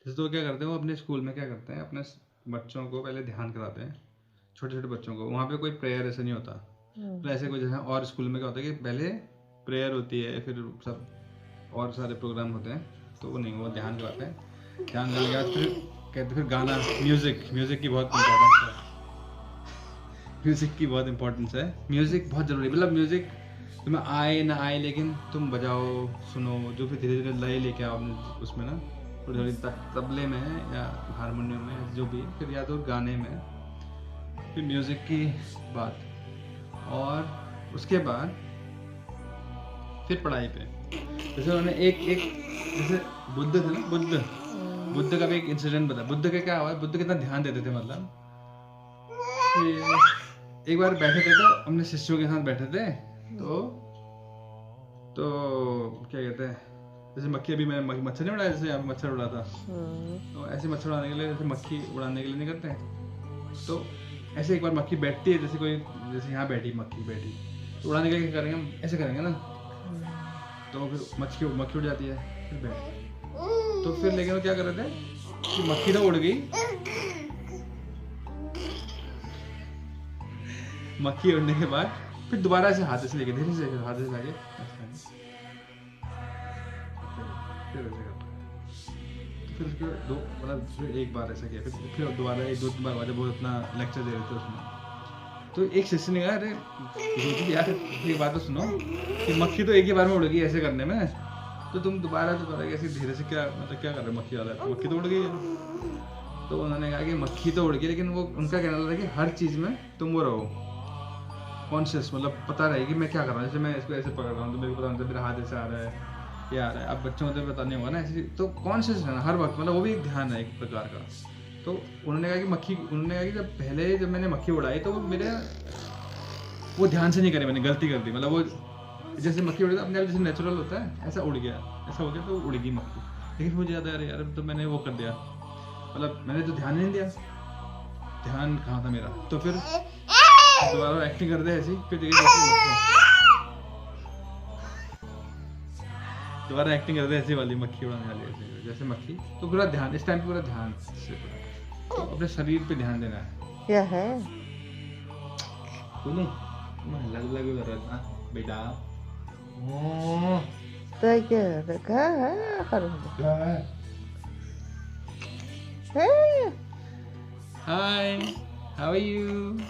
जैसे तो क्या करते हैं, वो अपने स्कूल में क्या करते हैं, अपने बच्चों को पहले ध्यान कराते हैं, छोटे छोटे बच्चों को। वहाँ पे कोई प्रेयर ऐसे नहीं होता, तो ऐसे कोई जैसे और स्कूल में क्या होता है कि पहले प्रेयर होती है, फिर सब और सारे प्रोग्राम होते हैं, तो वो नहीं, वो ध्यान कराते हैं। ध्यान करने के बाद फिर कहते फिर गाना, म्यूज़िक की बहुत इम्पोर्टेंस है। म्यूज़िक की बहुत इंपॉर्टेंस है, म्यूज़िक बहुत ज़रूरी, मतलब म्यूज़िक तुम्हें आए ना आए लेकिन तुम बजाओ, सुनो, जो फिर धीरे धीरे लय लेके आओ उसमें ना, थोड़ी थोड़ी तबले में या हारमोनियम में, जो भी, फिर या तो गाने में, फिर म्यूज़िक की बात, और उसके बाद फिर पढ़ाई पे। जैसे उन्होंने एक जैसे बुद्ध थे ना, बुद्ध का भी एक इंसिडेंट बताया। बुद्ध का क्या हुआ, बुद्ध कितना ध्यान देते थे, मतलब एक बार बैठे थे, तो अपने शिष्यों के साथ बैठे थे, तो क्या कहते हैं, जैसे मक्खी, अभी मैंने मच्छर नहीं उड़ाया, जैसे यहाँ पे मच्छर उड़ा था, तो ऐसे मच्छर उड़ाने के लिए, जैसे मक्खी उड़ाने के लिए नहीं करते हैं, तो ऐसे एक बार मक्खी बैठती है, जैसे कोई, जैसे यहाँ बैठी मक्खी बैठी, तो उड़ाने के लिए क्या करेंगे हम, ऐसे करेंगे ना, तो फिर मक्खी उड़ जाती है, फिर बैठ, तो फिर लेकिन वो क्या कर रहे थे कि मक्खी तो उड़ गई, मक्खी उड़ने के बाद फिर दोबारा ऐसे हाथ से लेके, धीरे से हाथ से लाके, फिर उसके दो, मतलब फिर एक बार ऐसा किया, फिर दोबारा एक दो बार जब वो अपना लेक्चर दे रहे थे उसमें, तो एक शिष्य ने कहा, अरे यार एक बात तो सुनो, कि मक्खी तो एक ही बार में उड़ गई ऐसे करने में, तो तुम दोबारा ऐसे धीरे से क्या, मतलब क्या कर रहे हो, मक्खी वाला, मक्खी तो उड़ गई है। तो उन्होंने कहा कि मक्खी तो उड़ गई, लेकिन वो उनका कहना था कि हर चीज़ में तुम वो रहो कॉन्शियस, मतलब पता रहे कि मैं क्या कर रहा हूँ, जैसे मैं इसको ऐसे पकड़ रहा हूँ तो मेरे को पता नहीं मेरा हाथ ऐसे आ रहा है, ये आ रहा है। अब बच्चों को तो पता नहीं होगा ना ऐसे, तो कॉन्शियस रहना हर वक्त, मतलब वो भी एक ध्यान है एक प्रकार का। तो उन्होंने कहा कि जब मैंने मक्खी उड़ाई, तो वो मेरे वो ध्यान से नहीं करे, मैंने गलती कर दी, मतलब वो जैसे मक्खी उड़ी, अपने आप जैसे नेचुरल होता है ऐसा उड़ गया, ऐसा हो गया, तो उड़ गई मक्खी। लेकिन मुझे याद आया, यार तो मैंने वो कर दिया, मतलब मैंने तो ध्यान नहीं दिया, ध्यान कहाँ था मेरा। तो फिर दोबारा एक्टिंग करते ऐसी, फिर दोबारा एक्टिंग करते ऐसी वाली, मक्खी उड़ाने वाली ऐसी, जैसे मक्खी, तो पूरा ध्यान, इस टाइम पूरा ध्यान से, तो अपने शरीर पे ध्यान देना है। क्या है लग रहा था बेटा, तो क्या रखा है Hi, how are you?